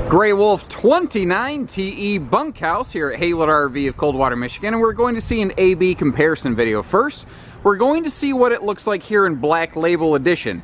Gray Wolf 29 TE Bunkhouse here at Haylet RV of Coldwater, Michigan, and we're going to see an A-B comparison video. First, we're going to see what it looks like here in Black Label Edition.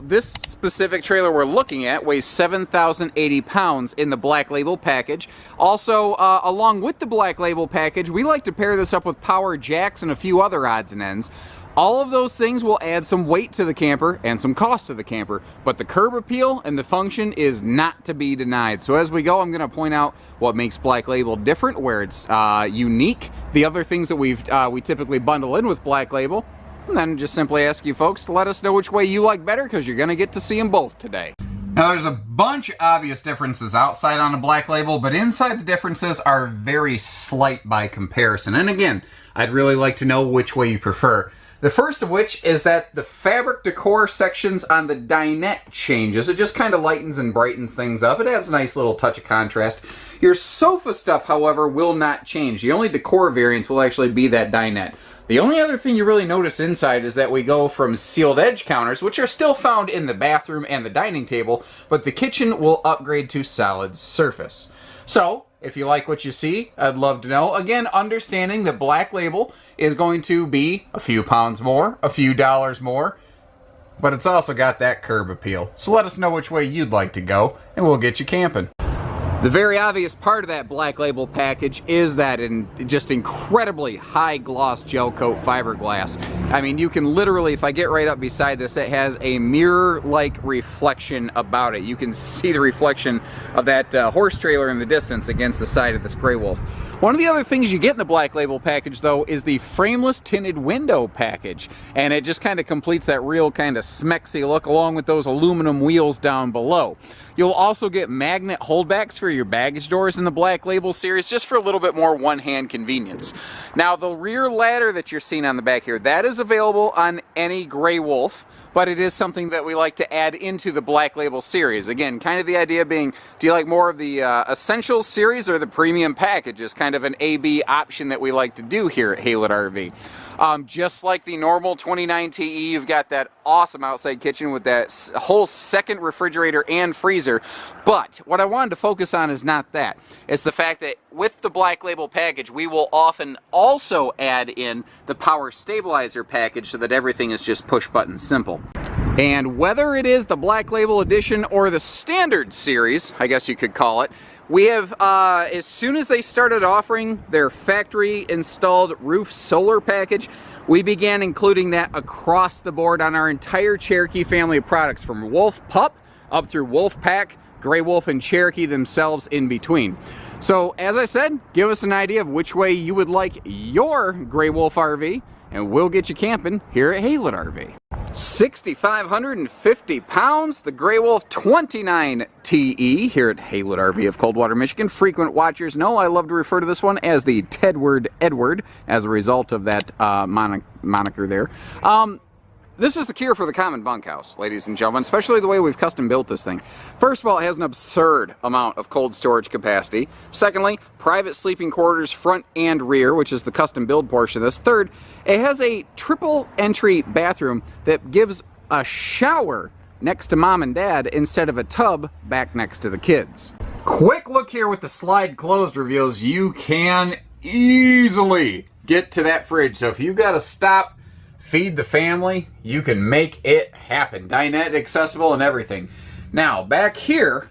This specific trailer we're looking at weighs 7,080 pounds in the Black Label package. Also, along with the Black Label package, we like to pair this up with power jacks and a few other odds and ends. All of those things will add some weight to the camper and some cost to the camper, but the curb appeal and the function is not to be denied. So as we go, I'm going to point out what makes Black Label different, where it's unique, the other things that we typically bundle in with Black Label, and then just simply ask you folks to let us know which way you like better, because you're going to get to see them both today. Now there's a bunch of obvious differences outside on a Black Label, but inside the differences are very slight by comparison. And again, I'd really like to know which way you prefer. The first of which is that the fabric decor sections on the dinette changes. It just kind of lightens and brightens things up. It adds a nice little touch of contrast. Your sofa stuff, however, will not change. The only decor variance will actually be that dinette. The only other thing you really notice inside is that we go from sealed edge counters, which are still found in the bathroom and the dining table, but the kitchen will upgrade to solid surface. So, if you like what you see, I'd love to know. Again, understanding that Black Label is going to be a few pounds more, a few dollars more, but it's also got that curb appeal. So let us know which way you'd like to go, and we'll get you camping. The very obvious part of that Black Label package is that just incredibly high gloss gel coat fiberglass. I mean, you can literally, if I get right up beside this, it has a mirror-like reflection about it. You can see the reflection of that horse trailer in the distance against the side of this Gray Wolf. One of the other things you get in the Black Label package, though, is the frameless tinted window package, and it just kind of completes that real kind of smexy look along with those aluminum wheels down below. You'll also get magnet holdbacks for your baggage doors in the Black Label series, just for a little bit more one-hand convenience. Now, the rear ladder that you're seeing on the back here, that is available on any Gray Wolf, but it is something that we like to add into the Black Label series. Again, kind of the idea being, do you like more of the Essentials series or the Premium package? Is kind of an A-B option that we like to do here at Haylet RV. Just like the normal 29 TE, you've got that awesome outside kitchen with that whole second refrigerator and freezer. But what I wanted to focus on is not that. It's the fact that with the Black Label package, we will often also add in the power stabilizer package so that everything is just push button simple. And whether it is the Black Label edition or the standard series, I guess you could call it, we have, as soon as they started offering their factory installed roof solar package, we began including that across the board on our entire Cherokee family of products, from Wolf Pup up through Wolf Pack, Gray Wolf, and Cherokee themselves in between. So, as I said, give us an idea of which way you would like your Gray Wolf RV, and we'll get you camping here at Haylet RV. 6,550 pounds, the Gray Wolf 29 TE here at Haylet RV of Coldwater, Michigan. Frequent watchers know I love to refer to this one as the Tedward Edward as a result of that moniker there. This is the cure for the common bunkhouse, ladies and gentlemen, especially the way we've custom built this thing. First of all, it has an absurd amount of cold storage capacity. Secondly, private sleeping quarters front and rear, which is the custom build portion of this. Third, it has a triple entry bathroom that gives a shower next to mom and dad instead of a tub back next to the kids. Quick look here with the slide closed reveals you can easily get to that fridge. So if you've got to stop, feed the family, you can make it happen. Dinette accessible and everything. Now, back here,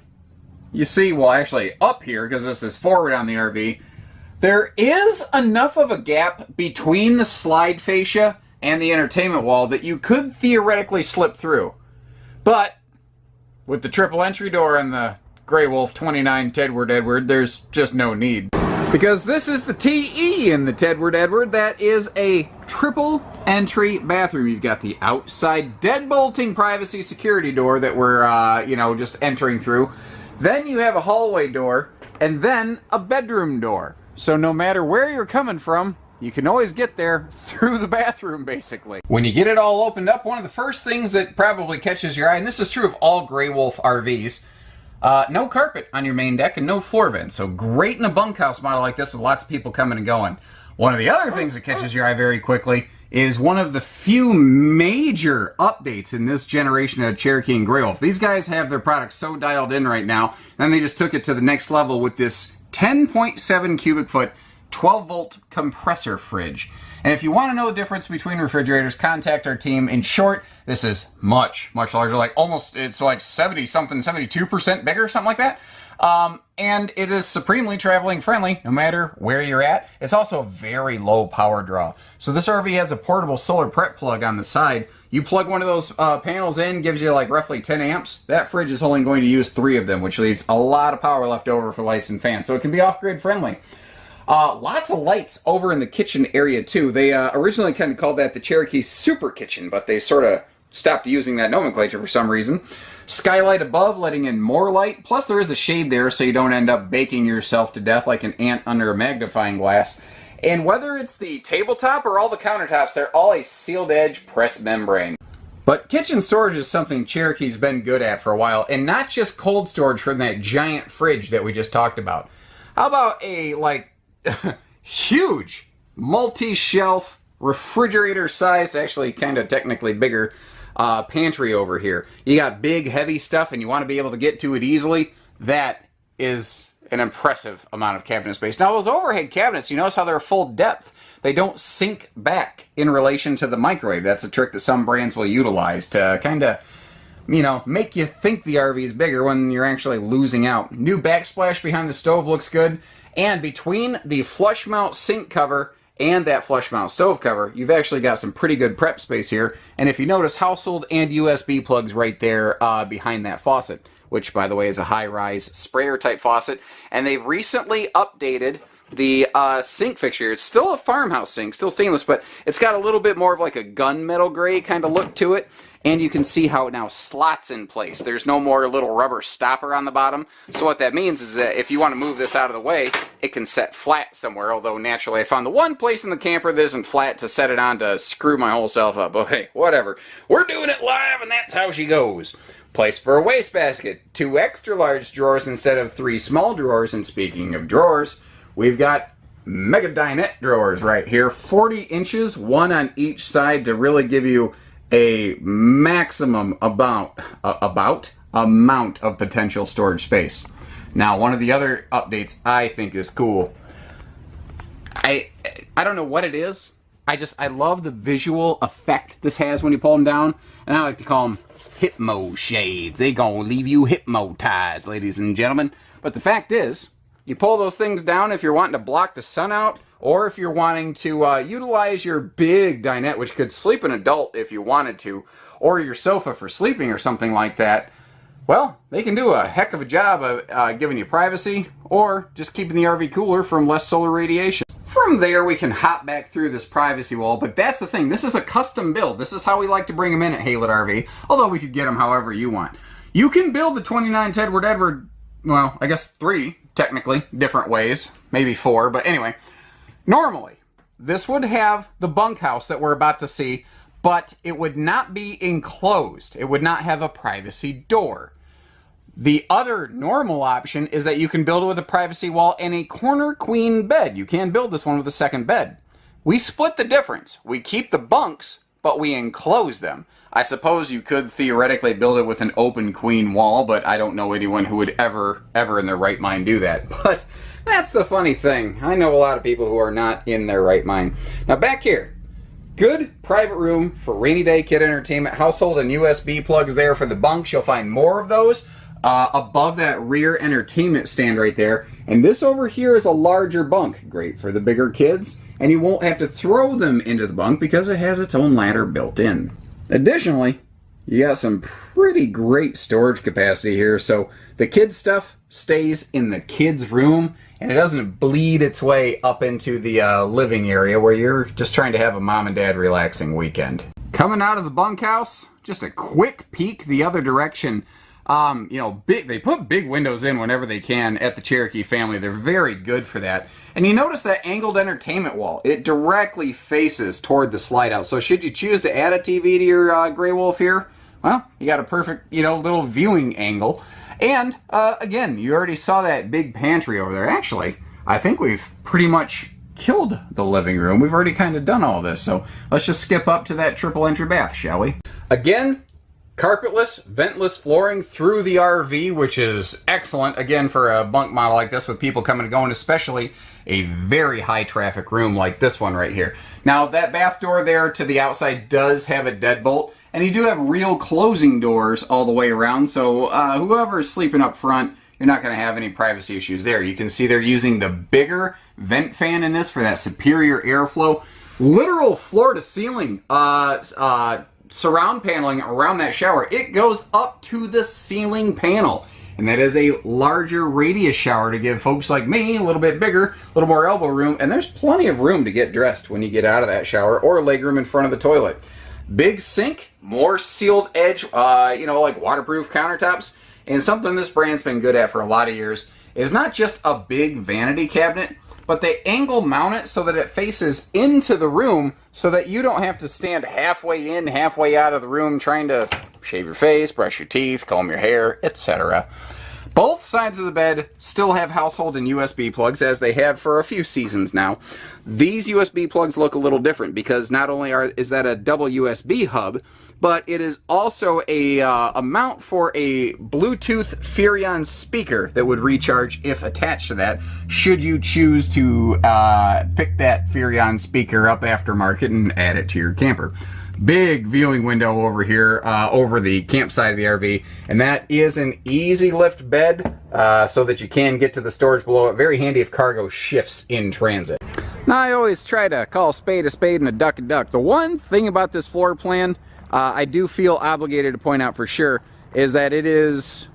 you see, well, actually up here, because this is forward on the RV, there is enough of a gap between the slide fascia and the entertainment wall that you could theoretically slip through. But with the triple entry door and the Gray Wolf 29 Tedward Edward, there's just no need. Because this is the TE in the Tedward Edward. That is a triple entry bathroom. You've got the outside deadbolting privacy security door that we're, you know, just entering through. Then you have a hallway door, and then a bedroom door. So no matter where you're coming from, you can always get there through the bathroom, basically. When you get it all opened up, one of the first things that probably catches your eye, and this is true of all Gray Wolf RVs, no carpet on your main deck and no floor vents. So great in a bunkhouse model like this with lots of people coming and going. One of the other things that catches your eye very quickly is one of the few major updates in this generation of Cherokee and Grey Wolf. These guys have their product so dialed in right now, and they just took it to the next level with this 10.7 cubic foot, 12 volt compressor fridge. And if you want to know the difference between refrigerators, contact our team. In short, this is much, much larger, like almost, it's like 70 something, 72% bigger, something like that. And it is supremely traveling friendly, no matter where you're at. It's also a very low power draw. So this RV has a portable solar prep plug on the side. You plug one of those panels in, gives you like roughly 10 amps. That fridge is only going to use 3 of them, which leaves a lot of power left over for lights and fans. So it can be off-grid friendly. Lots of lights over in the kitchen area too. They originally kind of called that the Cherokee Super Kitchen, but they sort of stopped using that nomenclature for some reason. Skylight above, letting in more light. Plus there is a shade there so you don't end up baking yourself to death like an ant under a magnifying glass. And whether it's the tabletop or all the countertops, they're all a sealed edge pressed membrane. But kitchen storage is something Cherokee's been good at for a while, and not just cold storage from that giant fridge that we just talked about. How about a, like, huge multi-shelf refrigerator-sized, actually kind of technically bigger, pantry over here. You got big, heavy stuff and you want to be able to get to it easily. That is an impressive amount of cabinet space. Now those overhead cabinets, you notice how they're full depth. They don't sink back in relation to the microwave. That's a trick that some brands will utilize to kind of, you know, make you think the RV is bigger when you're actually losing out. New backsplash behind the stove looks good. And between the flush mount sink cover and that flush mount stove cover, you've actually got some pretty good prep space here. And if you notice, household and USB plugs right there behind that faucet, which by the way is a high-rise sprayer type faucet. And they've recently updated the sink fixture. It's still a farmhouse sink, still stainless, but it's got a little bit more of like a gunmetal gray kind of look to it. And you can see how it now slots in place. There's no more little rubber stopper on the bottom. So what that means is that if you want to move this out of the way, it can set flat somewhere. Although naturally I found the one place in the camper that isn't flat to set it on to screw my whole self up. But hey, whatever. We're doing it live and that's how she goes. Place for a wastebasket. 2 extra large drawers instead of 3 small drawers. And speaking of drawers, we've got mega dinette drawers right here. 40 inches, one on each side to really give you a maximum amount of potential storage space. Now, one of the other updates I think is cool. I don't know what it is. I love the visual effect this has when you pull them down, and I like to call them hypno shades. They gonna leave you hypnotized, ladies and gentlemen. But the fact is, you pull those things down if you're wanting to block the sun out, or if you're wanting to utilize your big dinette, which could sleep an adult if you wanted to, or your sofa for sleeping or something like that. Well, they can do a heck of a job of giving you privacy, or just keeping the RV cooler from less solar radiation. From there, we can hop back through this privacy wall, but that's the thing. This is a custom build. This is how we like to bring them in at Haylett RV, although we could get them however you want. You can build the 29 Tedward Edward, well, I guess 3, technically, different ways. Maybe 4, but anyway. Normally, this would have the bunkhouse that we're about to see, but it would not be enclosed. It would not have a privacy door. The other normal option is that you can build it with a privacy wall and a corner queen bed. You can build this one with a second bed. We split the difference. We keep the bunks, but we enclose them. I suppose you could theoretically build it with an open queen wall, but I don't know anyone who would ever in their right mind do that. But that's the funny thing. I know a lot of people who are not in their right mind. Now back here, good private room for rainy day kid entertainment, household and USB plugs there for the bunks. You'll find more of those above that rear entertainment stand right there. And this over here is a larger bunk, great for the bigger kids, and you won't have to throw them into the bunk because it has its own ladder built in. Additionally, you got some pretty great storage capacity here, so the kids' stuff stays in the kids' room and it doesn't bleed its way up into the living area where you're just trying to have a mom and dad relaxing weekend. Coming out of the bunkhouse, just a quick peek the other direction. You know, they put big windows in whenever they can at the Cherokee family. They're very good for that. And you notice that angled entertainment wall. It directly faces toward the slide out. So should you choose to add a TV to your Grey Wolf here, well, you got a perfect, you know, little viewing angle. And again, you already saw that big pantry over there. Actually, I think we've pretty much killed the living room. We've already kind of done all this, so let's just skip up to that triple entry bath, shall we? Again, carpetless, ventless flooring through the RV, which is excellent, again, for a bunk model like this with people coming and going, especially a very high traffic room like this one right here. Now, that bath door there to the outside does have a deadbolt, and you do have real closing doors all the way around, so whoever is sleeping up front, you're not going to have any privacy issues there. You can see they're using the bigger vent fan in this for that superior airflow. Literal floor-to-ceiling surround paneling around that shower. It goes up to the ceiling panel. And that is a larger radius shower to give folks like me a little bit bigger, a little more elbow room, and there's plenty of room to get dressed when you get out of that shower, or legroom in front of the toilet. Big sink, more sealed edge, you know, like waterproof countertops. And something this brand's been good at for a lot of years is not just a big vanity cabinet, but they angle mount it so that it faces into the room so that you don't have to stand halfway in, halfway out of the room trying to shave your face, brush your teeth, comb your hair, etc. Both sides of the bed still have household and USB plugs, as they have for a few seasons now. These USB plugs look a little different because not only is that a double USB hub, but it is also a mount for a Bluetooth Furrion speaker that would recharge if attached to that, should you choose to pick that Furrion speaker up aftermarket and add it to your camper. Big viewing window over here over the campsite of the RV, and that is an easy lift bed so that you can get to the storage below it. Very handy if cargo shifts in transit. Now, I always try to call a spade and a duck a duck. The one thing about this floor plan I do feel obligated to point out for sure is that it is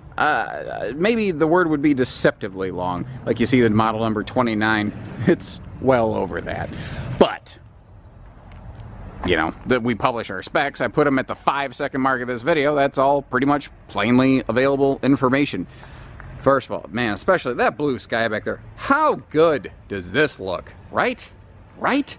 maybe the word would be deceptively long. Like you see the model number 29, it's well over that. But you know, that we publish our specs. I put them at the 5-second mark of this video. That's all pretty much plainly available information. First of all, man, especially that blue sky back there. How good does this look, right? Right?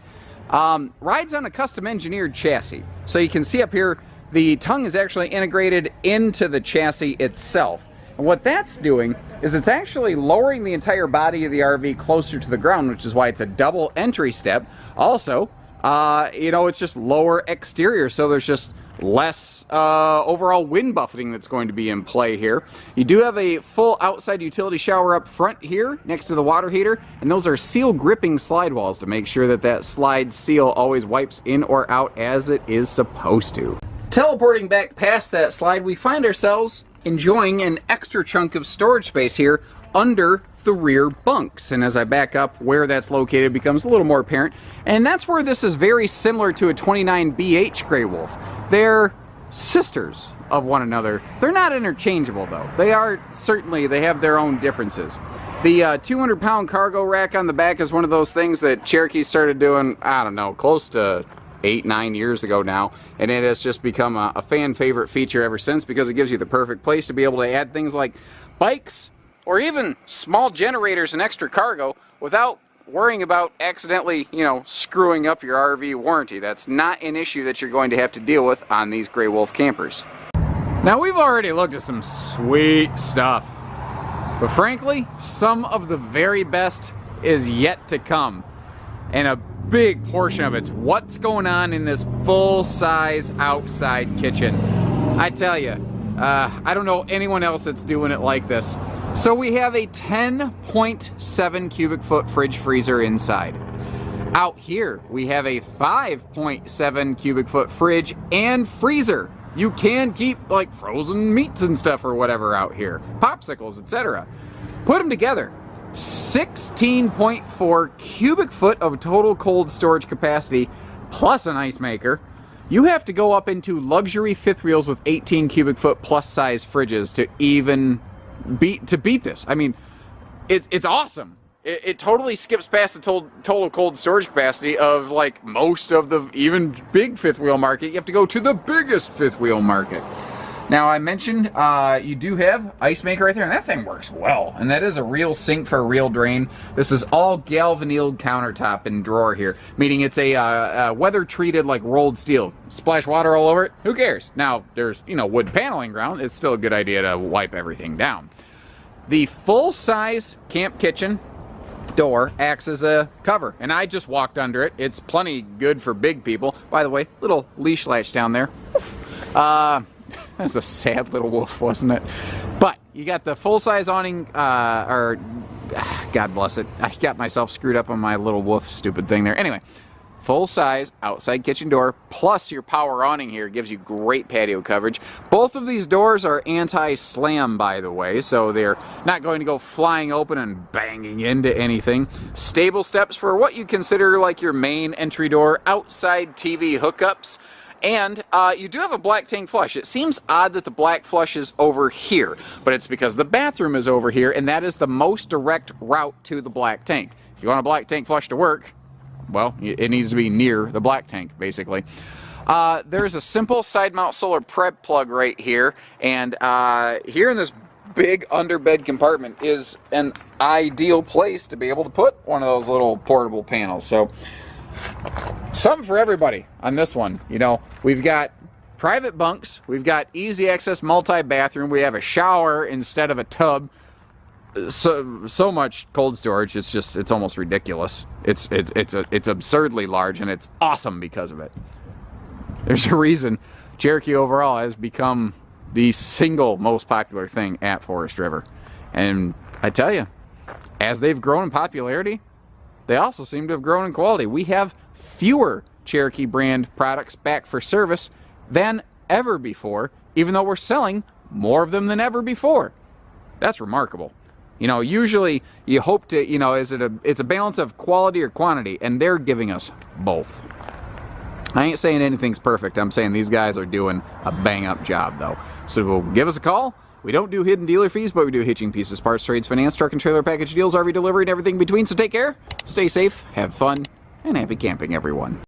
Rides on a custom engineered chassis. So you can see up here, the tongue is actually integrated into the chassis itself. And what that's doing is it's actually lowering the entire body of the RV closer to the ground, which is why it's a double entry step. Also, you know, it's just lower exterior, so there's just less overall wind buffeting that's going to be in play here. You do have a full outside utility shower up front here next to the water heater, and those are seal gripping slide walls to make sure that that slide seal always wipes in or out as it is supposed to. Teleporting back past that slide, we find ourselves enjoying an extra chunk of storage space here under the rear bunks, and as I back up, where that's located becomes a little more apparent, and that's where this is very similar to a 29BH Grey Wolf. They're sisters of one another. They're not interchangeable though. They are certainly, they have their own differences. The 200-pound cargo rack on the back is one of those things that Cherokee started doing, I don't know, close to 8-9 years ago now, and it has just become a fan favorite feature ever since because it gives you the perfect place to be able to add things like bikes, or even small generators and extra cargo without worrying about accidentally, you know, screwing up your RV warranty. That's not an issue that you're going to have to deal with on these Grey Wolf campers. Now, we've already looked at some sweet stuff, but frankly, some of the very best is yet to come. And a big portion of it's what's going on in this full-size outside kitchen. I tell you, I don't know anyone else that's doing it like this. So we have a 10.7 cubic foot fridge freezer inside. Out here, we have a 5.7 cubic foot fridge and freezer. You can keep like frozen meats and stuff or whatever out here, popsicles, etc. Put them together, 16.4 cubic foot of total cold storage capacity plus an ice maker. You have to go up into luxury fifth wheels with 18 cubic foot plus size fridges to even beat this. I mean, it's awesome. It totally skips past the total cold storage capacity of like most of the even big fifth wheel market. You have to go to the biggest fifth wheel market. Now, I mentioned you do have ice maker right there, and that thing works well. And that is a real sink for a real drain. This is all galvanized countertop and drawer here, meaning it's a weather-treated, like rolled steel. Splash water all over it, who cares? Now, there's, you know, wood paneling ground. It's still a good idea to wipe everything down. The full-size camp kitchen door acts as a cover, and I just walked under it. It's plenty good for big people. By the way, little leash latch down there. That's a sad little wolf, wasn't it? But you got the full-size awning, God bless it. I got myself screwed up on my little wolf stupid thing there. Anyway, full-size outside kitchen door, plus your power awning here gives you great patio coverage. Both of these doors are anti-slam, by the way, so they're not going to go flying open and banging into anything. Stable steps for what you consider like your main entry door, outside TV hookups. And you do have a black tank flush. It seems odd that the black flush is over here, but it's because the bathroom is over here, and that is the most direct route to the black tank. If you want a black tank flush to work, well, it needs to be near the black tank, basically. There's a simple side mount solar prep plug right here, and here in this big underbed compartment is an ideal place to be able to put one of those little portable panels. So something for everybody on this one. You know, we've got private bunks, we've got easy access multi-bathroom, we have a shower instead of a tub. So much cold storage, it's almost ridiculous. It's absurdly large, and it's awesome because of it. There's a reason Cherokee overall has become the single most popular thing at Forest River. And I tell you, as they've grown in popularity, they also seem to have grown in quality. We have fewer Cherokee brand products back for service than ever before, even though we're selling more of them than ever before. That's remarkable. You know, usually you hope to, you know, it's a balance of quality or quantity, and they're giving us both. I ain't saying anything's perfect. I'm saying these guys are doing a bang-up job, though. So give us a call. We don't do hidden dealer fees, but we do hitching, pieces, parts, trades, finance, truck and trailer package deals, RV delivery, and everything between. So take care, stay safe, have fun, and happy camping, everyone.